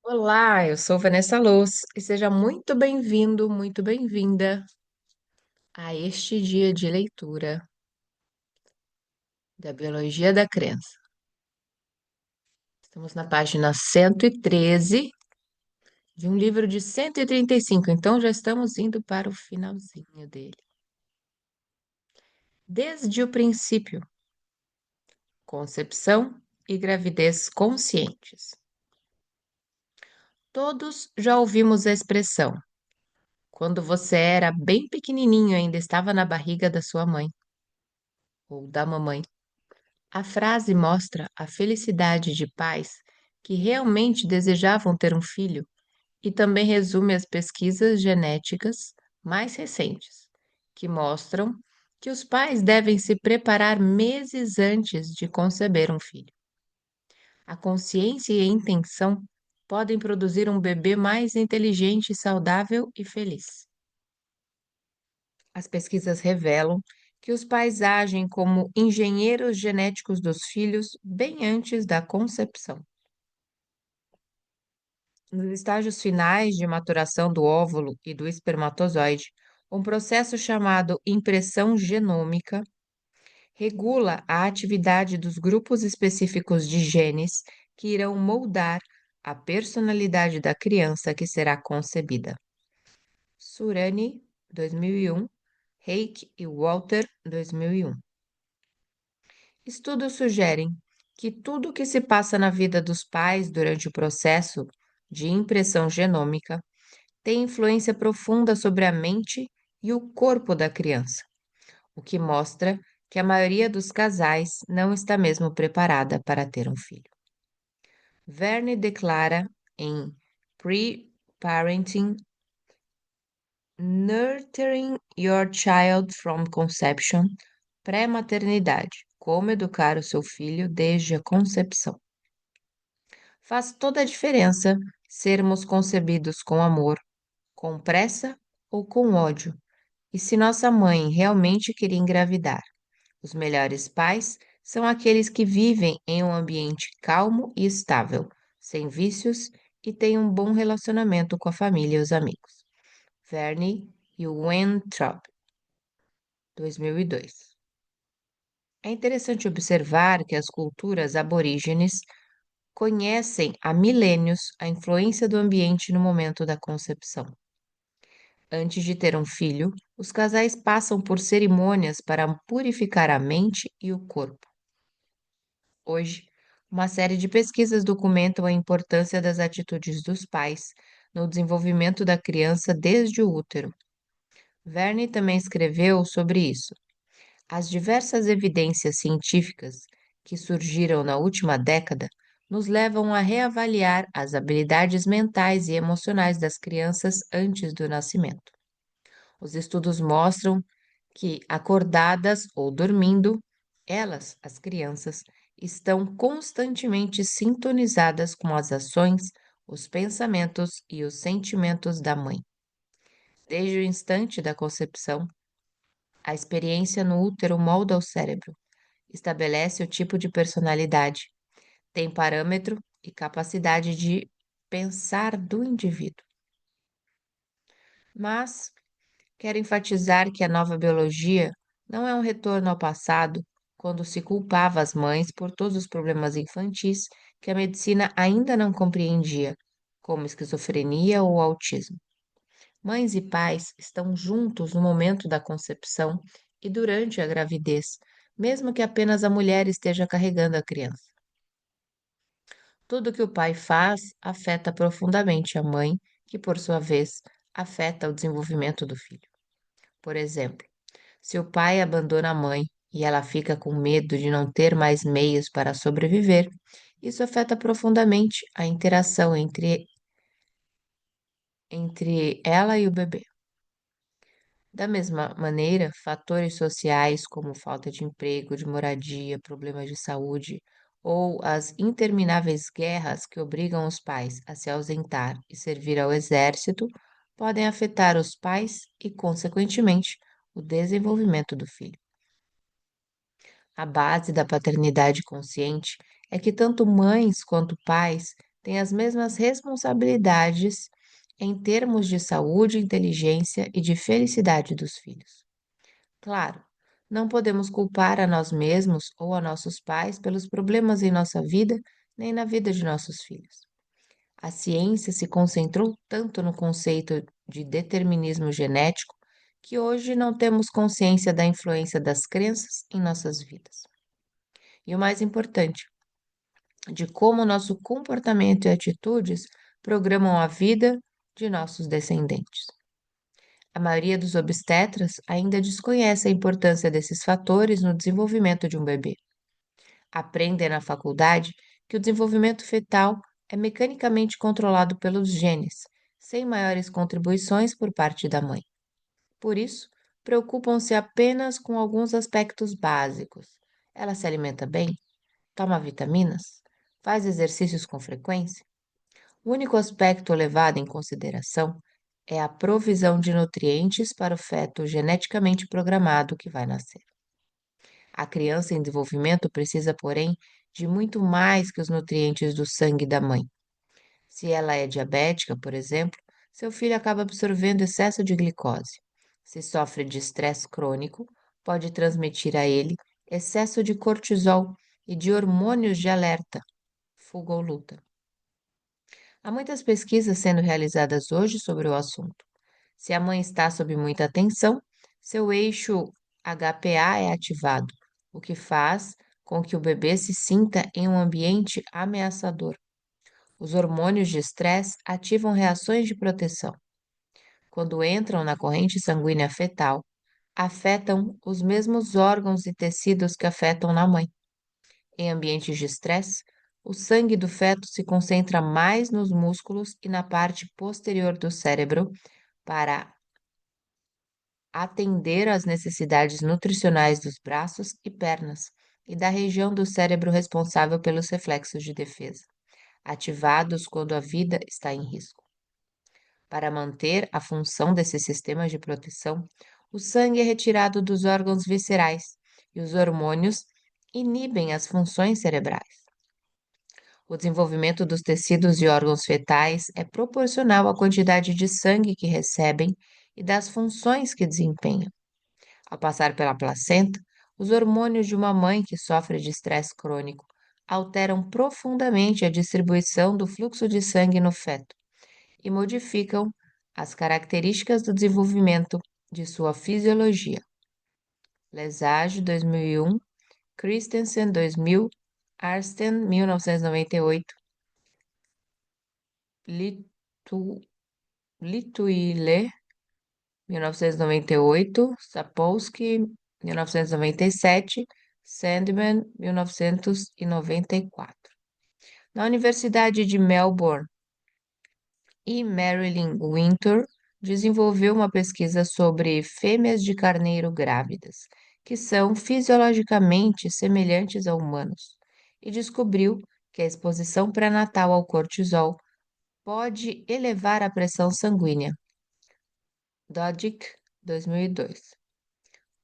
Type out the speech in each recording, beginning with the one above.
Olá, eu sou Vanessa Luz e seja muito bem-vindo, muito bem-vinda a este dia de leitura da Biologia da Crença. Estamos na página 113 de um livro de 135, então já estamos indo para o finalzinho dele. Desde o princípio, concepção e gravidez conscientes. Todos já ouvimos a expressão: quando você era bem pequenininho, ainda estava na barriga da sua mãe ou da mamãe. A frase mostra a felicidade de pais que realmente desejavam ter um filho e também resume as pesquisas genéticas mais recentes, que mostram que os pais devem se preparar meses antes de conceber um filho. A consciência e a intenção podem produzir um bebê mais inteligente, saudável e feliz. As pesquisas revelam que os pais agem como engenheiros genéticos dos filhos bem antes da concepção. Nos estágios finais de maturação do óvulo e do espermatozoide, um processo chamado impressão genômica regula a atividade dos grupos específicos de genes que irão moldar a personalidade da criança que será concebida. Surani, 2001, Reik e Walter, 2001. Estudos sugerem que tudo o que se passa na vida dos pais durante o processo de impressão genômica tem influência profunda sobre a mente e o corpo da criança, o que mostra que a maioria dos casais não está mesmo preparada para ter um filho. Verne declara em Pre-Parenting: Nurturing Your Child from Conception, pré-maternidade, como educar o seu filho desde a concepção. Faz toda a diferença sermos concebidos com amor, com pressa ou com ódio. E se nossa mãe realmente queria engravidar? Os melhores pais são aqueles que vivem em um ambiente calmo e estável, sem vícios e têm um bom relacionamento com a família e os amigos. Verne e Weintraub, 2002. É interessante observar que as culturas aborígenes conhecem há milênios a influência do ambiente no momento da concepção. Antes de ter um filho, os casais passam por cerimônias para purificar a mente e o corpo. Hoje, uma série de pesquisas documentam a importância das atitudes dos pais no desenvolvimento da criança desde o útero. Verne também escreveu sobre isso. As diversas evidências científicas que surgiram na última década nos levam a reavaliar as habilidades mentais e emocionais das crianças antes do nascimento. Os estudos mostram que, acordadas ou dormindo, elas, as crianças, estão constantemente sintonizadas com as ações, os pensamentos e os sentimentos da mãe. Desde o instante da concepção, a experiência no útero molda o cérebro, estabelece o tipo de personalidade, tem parâmetro e capacidade de pensar do indivíduo. Mas quero enfatizar que a nova biologia não é um retorno ao passado, quando se culpava as mães por todos os problemas infantis que a medicina ainda não compreendia, como esquizofrenia ou autismo. Mães e pais estão juntos no momento da concepção e durante a gravidez, mesmo que apenas a mulher esteja carregando a criança. Tudo que o pai faz afeta profundamente a mãe, que, por sua vez, afeta o desenvolvimento do filho. Por exemplo, se o pai abandona a mãe e ela fica com medo de não ter mais meios para sobreviver, isso afeta profundamente a interação entre ela e o bebê. Da mesma maneira, fatores sociais como falta de emprego, de moradia, problemas de saúde ou as intermináveis guerras que obrigam os pais a se ausentar e servir ao exército podem afetar os pais e, consequentemente, o desenvolvimento do filho. A base da paternidade consciente é que tanto mães quanto pais têm as mesmas responsabilidades em termos de saúde, inteligência e de felicidade dos filhos. Claro, não podemos culpar a nós mesmos ou a nossos pais pelos problemas em nossa vida, nem na vida de nossos filhos. A ciência se concentrou tanto no conceito de determinismo genético que hoje não temos consciência da influência das crenças em nossas vidas. E o mais importante, de como nosso comportamento e atitudes programam a vida de nossos descendentes. A maioria dos obstetras ainda desconhece a importância desses fatores no desenvolvimento de um bebê. Aprendem na faculdade que o desenvolvimento fetal é mecanicamente controlado pelos genes, sem maiores contribuições por parte da mãe. Por isso, preocupam-se apenas com alguns aspectos básicos. Ela se alimenta bem? Toma vitaminas? Faz exercícios com frequência? O único aspecto levado em consideração é a provisão de nutrientes para o feto geneticamente programado que vai nascer. A criança em desenvolvimento precisa, porém, de muito mais que os nutrientes do sangue da mãe. Se ela é diabética, por exemplo, seu filho acaba absorvendo excesso de glicose. Se sofre de estresse crônico, pode transmitir a ele excesso de cortisol e de hormônios de alerta, fuga ou luta. Há muitas pesquisas sendo realizadas hoje sobre o assunto. Se a mãe está sob muita tensão, seu eixo HPA é ativado, o que faz com que o bebê se sinta em um ambiente ameaçador. Os hormônios de estresse ativam reações de proteção. Quando entram na corrente sanguínea fetal, afetam os mesmos órgãos e tecidos que afetam na mãe. Em ambientes de estresse, o sangue do feto se concentra mais nos músculos e na parte posterior do cérebro para atender às necessidades nutricionais dos braços e pernas e da região do cérebro responsável pelos reflexos de defesa, ativados quando a vida está em risco. Para manter a função desses sistemas de proteção, o sangue é retirado dos órgãos viscerais e os hormônios inibem as funções cerebrais. O desenvolvimento dos tecidos e órgãos fetais é proporcional à quantidade de sangue que recebem e das funções que desempenham. Ao passar pela placenta, os hormônios de uma mãe que sofre de estresse crônico alteram profundamente a distribuição do fluxo de sangue no feto e modificam as características do desenvolvimento de sua fisiologia. Lesage, 2001, Christensen, 2000, Arsten, 1998, Lituile, 1998, Sapolsky, 1997, Sandman, 1994. Na Universidade de Melbourne, e Marilyn Winter desenvolveu uma pesquisa sobre fêmeas de carneiro grávidas, que são fisiologicamente semelhantes a humanos, e descobriu que a exposição pré-natal ao cortisol pode elevar a pressão sanguínea. Doddick, 2002.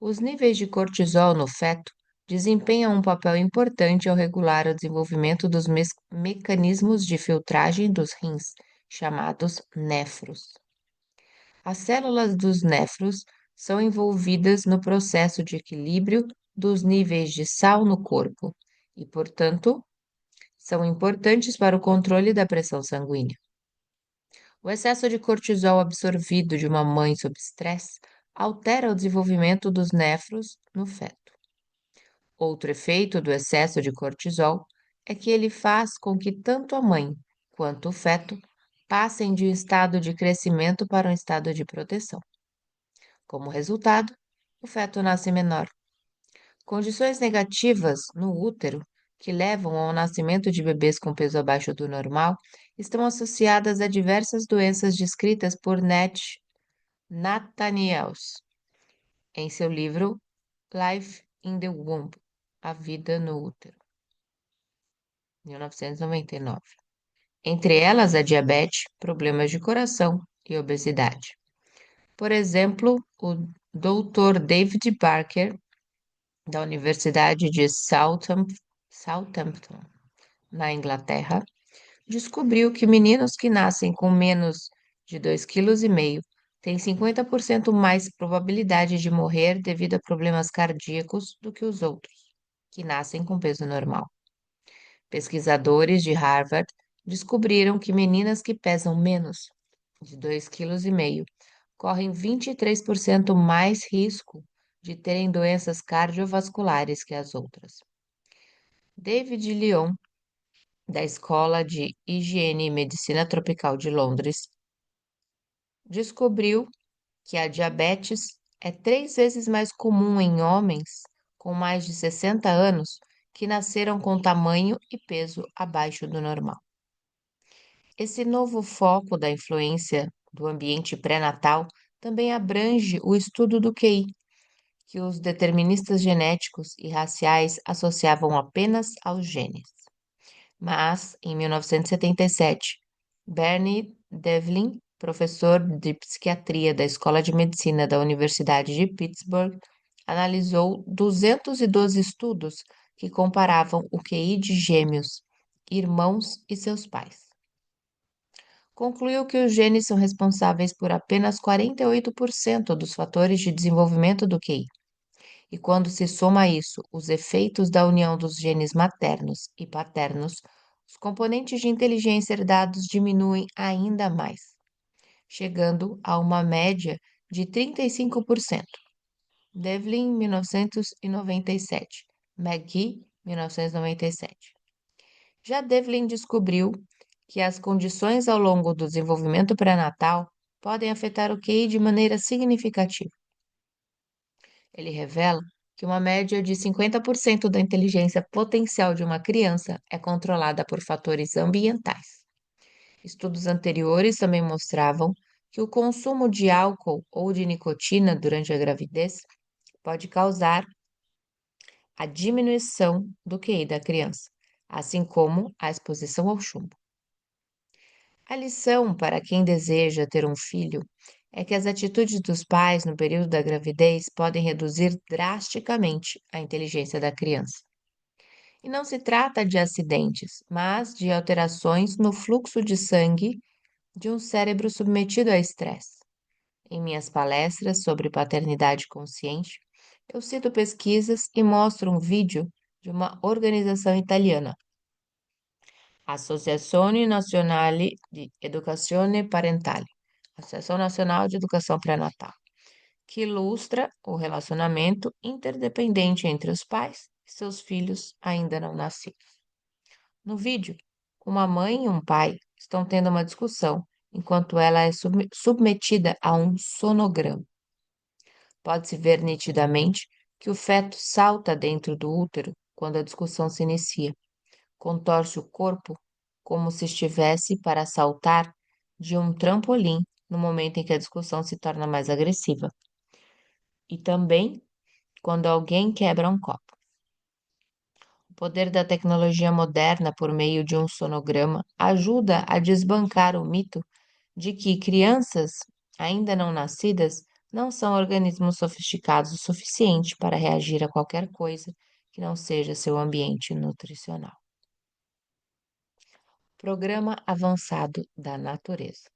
Os níveis de cortisol no feto desempenham um papel importante ao regular o desenvolvimento dos mecanismos de filtragem dos rins, chamados néfros. As células dos néfros são envolvidas no processo de equilíbrio dos níveis de sal no corpo e, portanto, são importantes para o controle da pressão sanguínea. O excesso de cortisol absorvido de uma mãe sob estresse altera o desenvolvimento dos néfros no feto. Outro efeito do excesso de cortisol é que ele faz com que tanto a mãe quanto o feto passem de um estado de crescimento para um estado de proteção. Como resultado, o feto nasce menor. Condições negativas no útero, que levam ao nascimento de bebês com peso abaixo do normal, estão associadas a diversas doenças descritas por Nathaniels em seu livro Life in the Womb, A Vida no Útero, 1999. Entre elas, a diabetes, problemas de coração e obesidade. Por exemplo, o Dr. David Barker, da Universidade de Southampton, na Inglaterra, descobriu que meninos que nascem com menos de 2,5 kg têm 50% mais probabilidade de morrer devido a problemas cardíacos do que os outros, que nascem com peso normal. Pesquisadores de Harvard descobriram que meninas que pesam menos de 2,5 kg correm 23% mais risco de terem doenças cardiovasculares que as outras. David Lyon, da Escola de Higiene e Medicina Tropical de Londres, descobriu que a diabetes é 3 vezes mais comum em homens com mais de 60 anos que nasceram com tamanho e peso abaixo do normal. Esse novo foco da influência do ambiente pré-natal também abrange o estudo do QI, que os deterministas genéticos e raciais associavam apenas aos genes. Mas, em 1977, Bernie Devlin, professor de psiquiatria da Escola de Medicina da Universidade de Pittsburgh, analisou 212 estudos que comparavam o QI de gêmeos, irmãos e seus pais. Concluiu que os genes são responsáveis por apenas 48% dos fatores de desenvolvimento do QI. E quando se soma a isso os efeitos da união dos genes maternos e paternos, os componentes de inteligência herdados diminuem ainda mais, chegando a uma média de 35%. Devlin, 1997. McGee, 1997. Já Devlin descobriu que as condições ao longo do desenvolvimento pré-natal podem afetar o QI de maneira significativa. Ele revela que uma média de 50% da inteligência potencial de uma criança é controlada por fatores ambientais. Estudos anteriores também mostravam que o consumo de álcool ou de nicotina durante a gravidez pode causar a diminuição do QI da criança, assim como a exposição ao chumbo. A lição para quem deseja ter um filho é que as atitudes dos pais no período da gravidez podem reduzir drasticamente a inteligência da criança. E não se trata de acidentes, mas de alterações no fluxo de sangue de um cérebro submetido a estresse. Em minhas palestras sobre paternidade consciente, eu cito pesquisas e mostro um vídeo de uma organização italiana, Associazione Nazionale di Educazione Parentale, Associação Nacional de Educação Pré-Natal, que ilustra o relacionamento interdependente entre os pais e seus filhos ainda não nascidos. No vídeo, uma mãe e um pai estão tendo uma discussão enquanto ela é submetida a um sonograma. Pode-se ver nitidamente que o feto salta dentro do útero quando a discussão se inicia. Contorce o corpo como se estivesse para saltar de um trampolim no momento em que a discussão se torna mais agressiva. E também quando alguém quebra um copo. O poder da tecnologia moderna por meio de um sonograma ajuda a desbancar o mito de que crianças ainda não nascidas não são organismos sofisticados o suficiente para reagir a qualquer coisa que não seja seu ambiente nutricional. Programa Avançado da Natureza.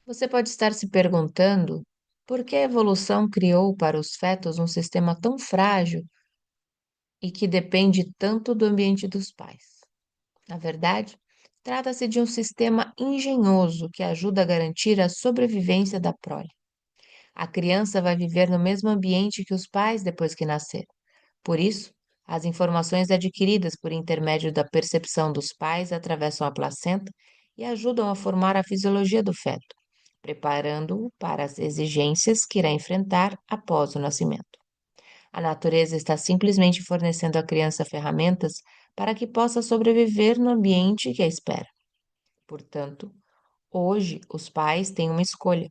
Você pode estar se perguntando por que a evolução criou para os fetos um sistema tão frágil e que depende tanto do ambiente dos pais. Na verdade, trata-se de um sistema engenhoso que ajuda a garantir a sobrevivência da prole. A criança vai viver no mesmo ambiente que os pais depois que nascer. Por isso, as informações adquiridas por intermédio da percepção dos pais atravessam a placenta e ajudam a formar a fisiologia do feto, preparando-o para as exigências que irá enfrentar após o nascimento. A natureza está simplesmente fornecendo à criança ferramentas para que possa sobreviver no ambiente que a espera. Portanto, hoje os pais têm uma escolha.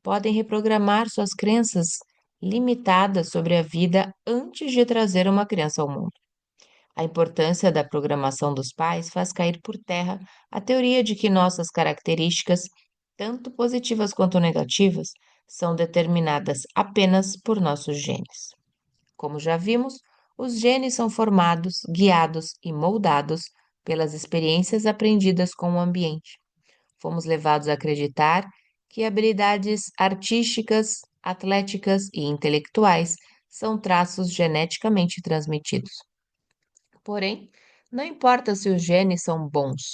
Podem reprogramar suas crenças limitadas sobre a vida antes de trazer uma criança ao mundo. A importância da programação dos pais faz cair por terra a teoria de que nossas características, tanto positivas quanto negativas, são determinadas apenas por nossos genes. Como já vimos, os genes são formados, guiados e moldados pelas experiências aprendidas com o ambiente. Fomos levados a acreditar que habilidades artísticas, atléticas e intelectuais são traços geneticamente transmitidos. Porém, não importa se os genes são bons.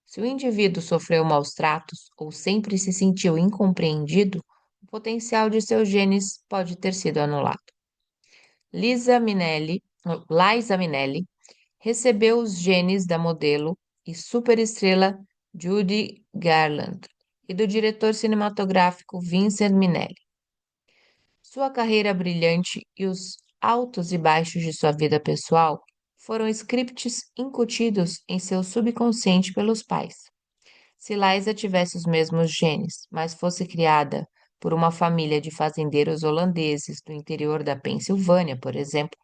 Se o indivíduo sofreu maus tratos ou sempre se sentiu incompreendido, o potencial de seus genes pode ter sido anulado. Liza Minnelli recebeu os genes da modelo e superestrela Judy Garland e do diretor cinematográfico Vincent Minnelli. Sua carreira brilhante e os altos e baixos de sua vida pessoal foram scripts incutidos em seu subconsciente pelos pais. Se Liza tivesse os mesmos genes, mas fosse criada por uma família de fazendeiros holandeses do interior da Pensilvânia, por exemplo,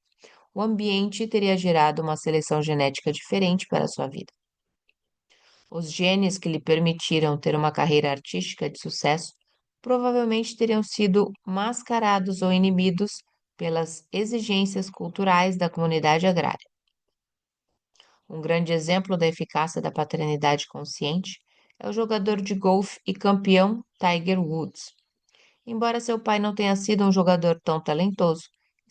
o ambiente teria gerado uma seleção genética diferente para sua vida. Os genes que lhe permitiram ter uma carreira artística de sucesso provavelmente teriam sido mascarados ou inibidos pelas exigências culturais da comunidade agrária. Um grande exemplo da eficácia da paternidade consciente é o jogador de golfe e campeão Tiger Woods. Embora seu pai não tenha sido um jogador tão talentoso,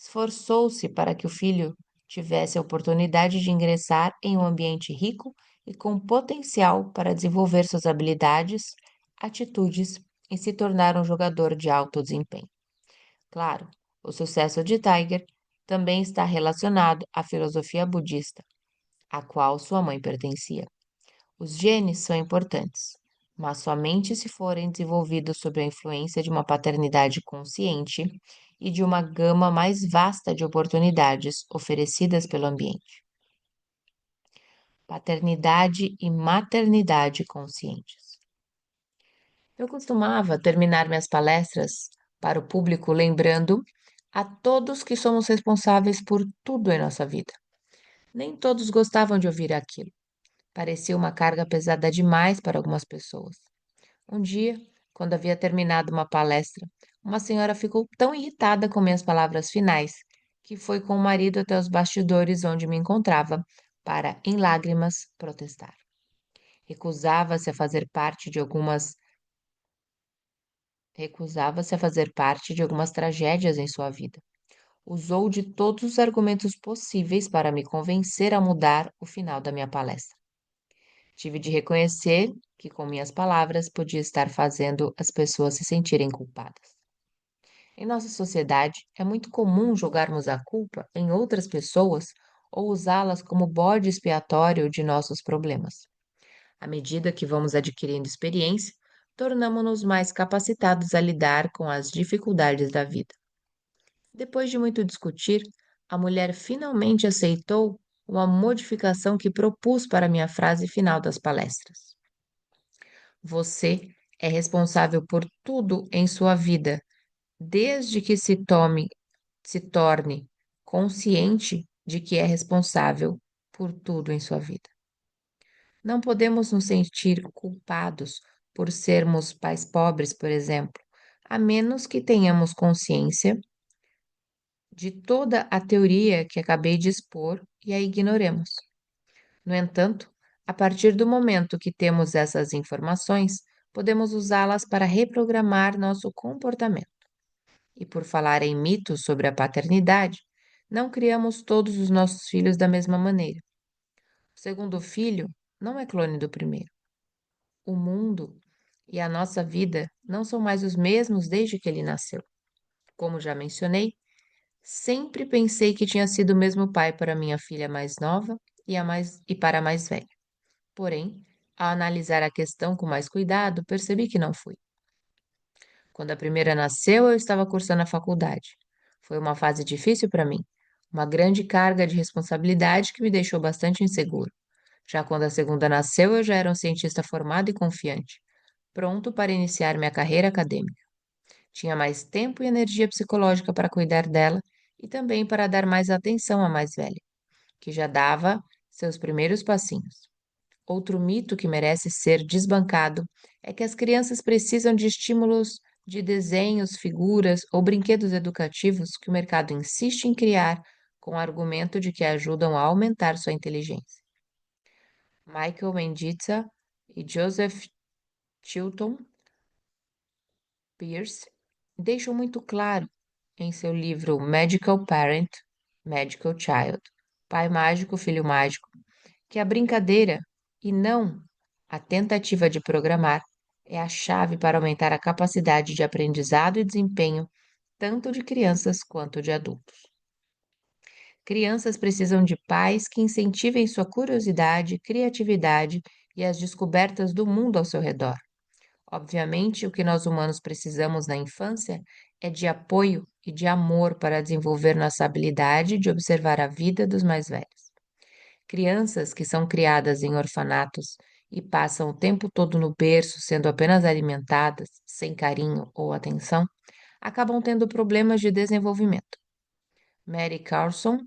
esforçou-se para que o filho tivesse a oportunidade de ingressar em um ambiente rico e com potencial para desenvolver suas habilidades, atitudes e se tornar um jogador de alto desempenho. Claro, o sucesso de Tiger também está relacionado à filosofia budista, a qual sua mãe pertencia. Os genes são importantes, mas somente se forem desenvolvidos sob a influência de uma paternidade consciente e de uma gama mais vasta de oportunidades oferecidas pelo ambiente. Paternidade e maternidade conscientes. Eu costumava terminar minhas palestras para o público lembrando a todos que somos responsáveis por tudo em nossa vida. Nem todos gostavam de ouvir aquilo. Parecia uma carga pesada demais para algumas pessoas. Um dia, quando havia terminado uma palestra, uma senhora ficou tão irritada com minhas palavras finais que foi com o marido até os bastidores onde me encontrava para, em lágrimas, protestar. Recusava-se a fazer parte de algumas recusava-se a fazer parte de algumas tragédias em sua vida. Usou de todos os argumentos possíveis para me convencer a mudar o final da minha palestra. Tive de reconhecer que, com minhas palavras, podia estar fazendo as pessoas se sentirem culpadas. Em nossa sociedade, é muito comum jogarmos a culpa em outras pessoas ou usá-las como bode expiatório de nossos problemas. À medida que vamos adquirindo experiência, tornamos-nos mais capacitados a lidar com as dificuldades da vida. Depois de muito discutir, a mulher finalmente aceitou uma modificação que propus para minha frase final das palestras. Você é responsável por tudo em sua vida, desde que se torne consciente de que é responsável por tudo em sua vida. Não podemos nos sentir culpados por sermos pais pobres, por exemplo, a menos que tenhamos consciência de toda a teoria que acabei de expor e a ignoremos. No entanto, a partir do momento que temos essas informações, podemos usá-las para reprogramar nosso comportamento. E por falar em mitos sobre a paternidade, não criamos todos os nossos filhos da mesma maneira. O segundo filho não é clone do primeiro. O mundo e a nossa vida não são mais os mesmos desde que ele nasceu. Como já mencionei, sempre pensei que tinha sido o mesmo pai para minha filha mais nova e para a mais velha. Porém, ao analisar a questão com mais cuidado, percebi que não fui. Quando a primeira nasceu, eu estava cursando a faculdade. Foi uma fase difícil para mim, uma grande carga de responsabilidade que me deixou bastante inseguro. Já quando a segunda nasceu, eu já era um cientista formado e confiante, pronto para iniciar minha carreira acadêmica. Tinha mais tempo e energia psicológica para cuidar dela e também para dar mais atenção à mais velha, que já dava seus primeiros passinhos. Outro mito que merece ser desbancado é que as crianças precisam de estímulos de desenhos, figuras ou brinquedos educativos que o mercado insiste em criar com o argumento de que ajudam a aumentar sua inteligência. Michael Mendita e Joseph Chilton Pearce deixam muito claro em seu livro Magical Parent, Magical Child, Pai Mágico, Filho Mágico, que a brincadeira e não a tentativa de programar é a chave para aumentar a capacidade de aprendizado e desempenho tanto de crianças quanto de adultos. Crianças precisam de pais que incentivem sua curiosidade, criatividade e as descobertas do mundo ao seu redor. Obviamente, o que nós humanos precisamos na infância é de apoio e de amor para desenvolver nossa habilidade de observar a vida dos mais velhos. Crianças que são criadas em orfanatos e passam o tempo todo no berço sendo apenas alimentadas, sem carinho ou atenção, acabam tendo problemas de desenvolvimento. Mary Carlson,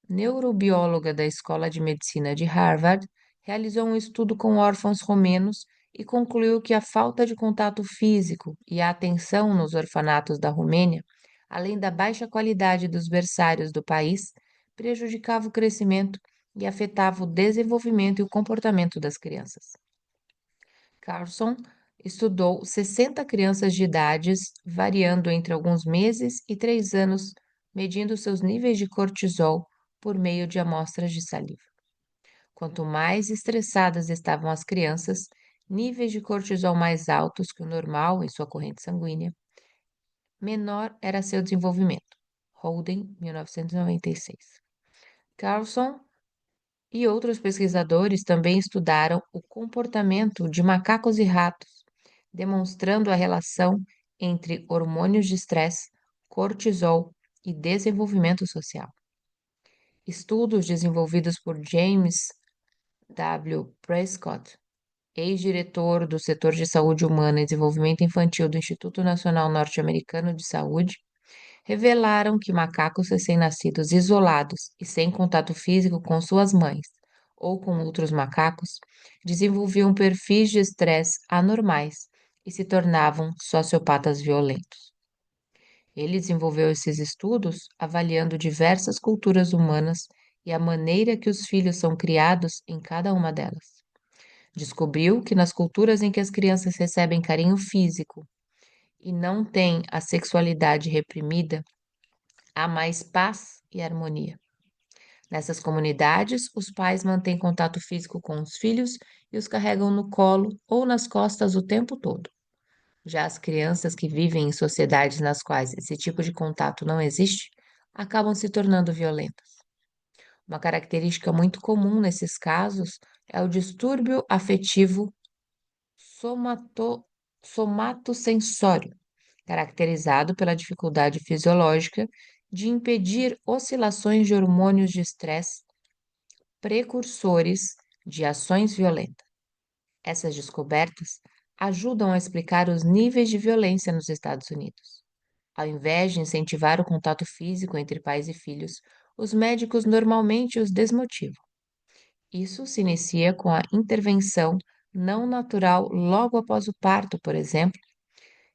neurobióloga da Escola de Medicina de Harvard, realizou um estudo com órfãos romenos e concluiu que a falta de contato físico e a atenção nos orfanatos da Romênia, além da baixa qualidade dos berçários do país, prejudicava o crescimento e afetava o desenvolvimento e o comportamento das crianças. Carlson estudou 60 crianças de idades variando entre alguns meses e 3 anos, medindo seus níveis de cortisol por meio de amostras de saliva. Quanto mais estressadas estavam as crianças, níveis de cortisol mais altos que o normal em sua corrente sanguínea, menor era seu desenvolvimento. Holden, 1996. Carlson e outros pesquisadores também estudaram o comportamento de macacos e ratos, demonstrando a relação entre hormônios de estresse, cortisol e desenvolvimento social. Estudos desenvolvidos por James W. Prescott, ex-diretor do setor de saúde humana e desenvolvimento infantil do Instituto Nacional Norte-Americano de Saúde, revelaram que macacos recém-nascidos isolados e sem contato físico com suas mães ou com outros macacos desenvolviam perfis de estresse anormais e se tornavam sociopatas violentos. Ele desenvolveu esses estudos avaliando diversas culturas humanas e a maneira que os filhos são criados em cada uma delas. Descobriu que nas culturas em que as crianças recebem carinho físico e não têm a sexualidade reprimida, há mais paz e harmonia. Nessas comunidades, os pais mantêm contato físico com os filhos e os carregam no colo ou nas costas o tempo todo. Já as crianças que vivem em sociedades nas quais esse tipo de contato não existe, acabam se tornando violentas. Uma característica muito comum nesses casos é o distúrbio afetivo somato, somatosensório, caracterizado pela dificuldade fisiológica de impedir oscilações de hormônios de estresse precursores de ações violentas. Essas descobertas ajudam a explicar os níveis de violência nos Estados Unidos. Ao invés de incentivar o contato físico entre pais e filhos, os médicos normalmente os desmotivam. Isso se inicia com a intervenção não natural logo após o parto, por exemplo,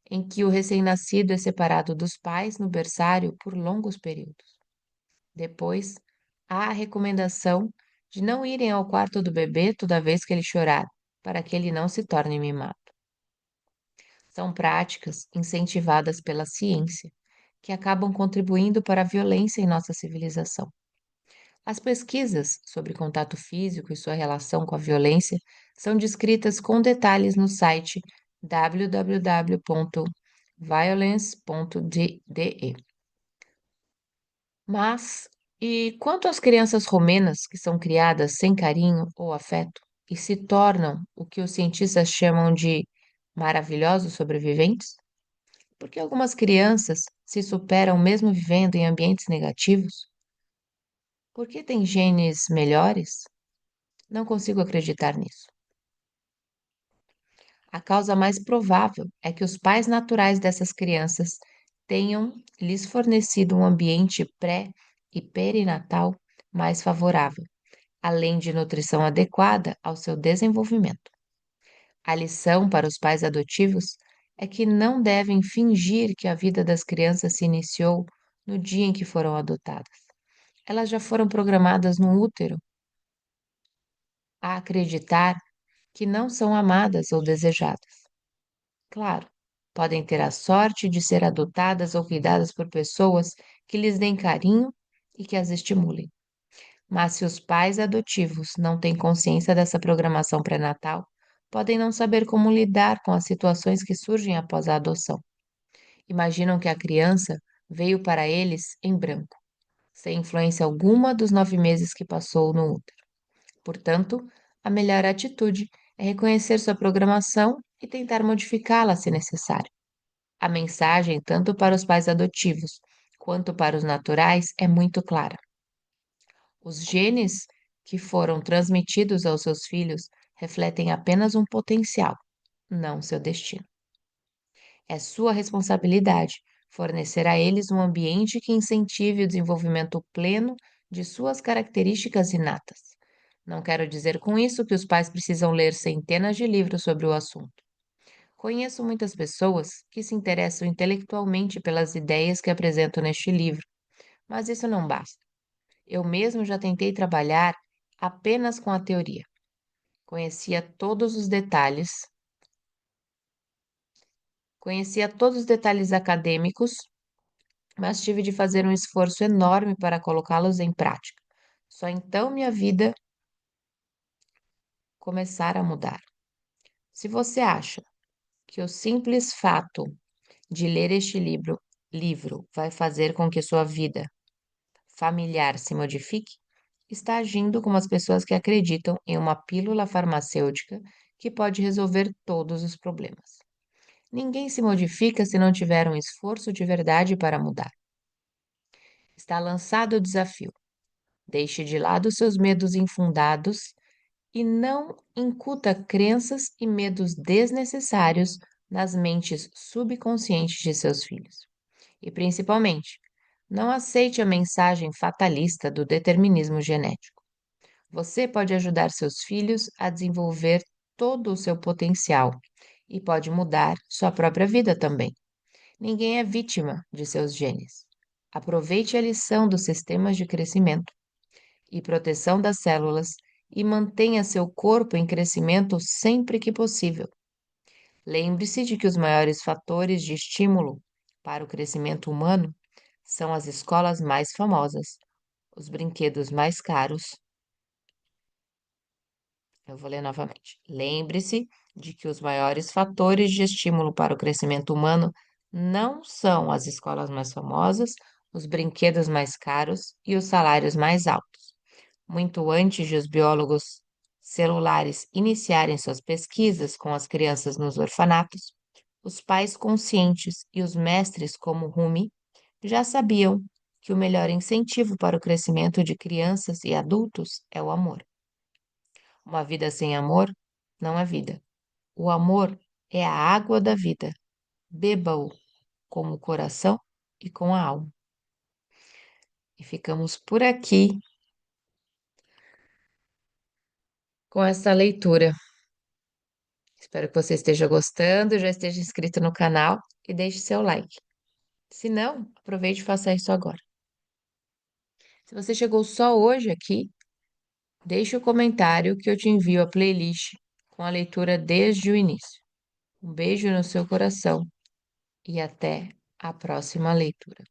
em que o recém-nascido é separado dos pais no berçário por longos períodos. Depois, há a recomendação de não irem ao quarto do bebê toda vez que ele chorar, para que ele não se torne mimado. São práticas incentivadas pela ciência que acabam contribuindo para a violência em nossa civilização. As pesquisas sobre contato físico e sua relação com a violência são descritas com detalhes no site www.violence.de. Mas, e quanto às crianças romenas que são criadas sem carinho ou afeto e se tornam o que os cientistas chamam de maravilhosos sobreviventes? Porque algumas crianças se superam mesmo vivendo em ambientes negativos? Por que têm genes melhores? Não consigo acreditar nisso. A causa mais provável é que os pais naturais dessas crianças tenham lhes fornecido um ambiente pré e perinatal mais favorável, além de nutrição adequada ao seu desenvolvimento. A lição para os pais adotivos é que não devem fingir que a vida das crianças se iniciou no dia em que foram adotadas. Elas já foram programadas no útero a acreditar que não são amadas ou desejadas. Claro, podem ter a sorte de ser adotadas ou cuidadas por pessoas que lhes deem carinho e que as estimulem. Mas se os pais adotivos não têm consciência dessa programação pré-natal, podem não saber como lidar com as situações que surgem após a adoção. Imaginam que a criança veio para eles em branco, sem influência alguma dos 9 meses que passou no útero. Portanto, a melhor atitude é reconhecer sua programação e tentar modificá-la se necessário. A mensagem, tanto para os pais adotivos quanto para os naturais, é muito clara. Os genes que foram transmitidos aos seus filhos refletem apenas um potencial, não seu destino. É sua responsabilidade fornecer a eles um ambiente que incentive o desenvolvimento pleno de suas características inatas. Não quero dizer com isso que os pais precisam ler centenas de livros sobre o assunto. Conheço muitas pessoas que se interessam intelectualmente pelas ideias que apresento neste livro, mas isso não basta. Eu mesmo já tentei trabalhar apenas com a teoria. Conhecia todos os detalhes acadêmicos, mas tive de fazer um esforço enorme para colocá-los em prática. Só então minha vida começar a mudar. Se você acha que o simples fato de ler este livro vai fazer com que sua vida familiar se modifique, está agindo como as pessoas que acreditam em uma pílula farmacêutica que pode resolver todos os problemas. Ninguém se modifica se não tiver um esforço de verdade para mudar. Está lançado o desafio. Deixe de lado seus medos infundados e não incuta crenças e medos desnecessários nas mentes subconscientes de seus filhos. E, principalmente, não aceite a mensagem fatalista do determinismo genético. Você pode ajudar seus filhos a desenvolver todo o seu potencial e pode mudar sua própria vida também. Ninguém é vítima de seus genes. Aproveite a lição dos sistemas de crescimento e proteção das células e mantenha seu corpo em crescimento sempre que possível. Lembre-se de que os maiores fatores de estímulo para o crescimento humano são as escolas mais famosas, os brinquedos mais caros. Eu vou ler novamente. Lembre-se de que os maiores fatores de estímulo para o crescimento humano não são as escolas mais famosas, os brinquedos mais caros e os salários mais altos. Muito antes de os biólogos celulares iniciarem suas pesquisas com as crianças nos orfanatos, os pais conscientes e os mestres como Rumi já sabiam que o melhor incentivo para o crescimento de crianças e adultos é o amor. Uma vida sem amor não é vida. O amor é a água da vida. Beba-o com o coração e com a alma. E ficamos por aqui com essa leitura. Espero que você esteja gostando, já esteja inscrito no canal e deixe seu like. Se não, aproveite e faça isso agora. Se você chegou só hoje aqui, deixe o comentário que eu te envio a playlist com a leitura desde o início. Um beijo no seu coração e até a próxima leitura.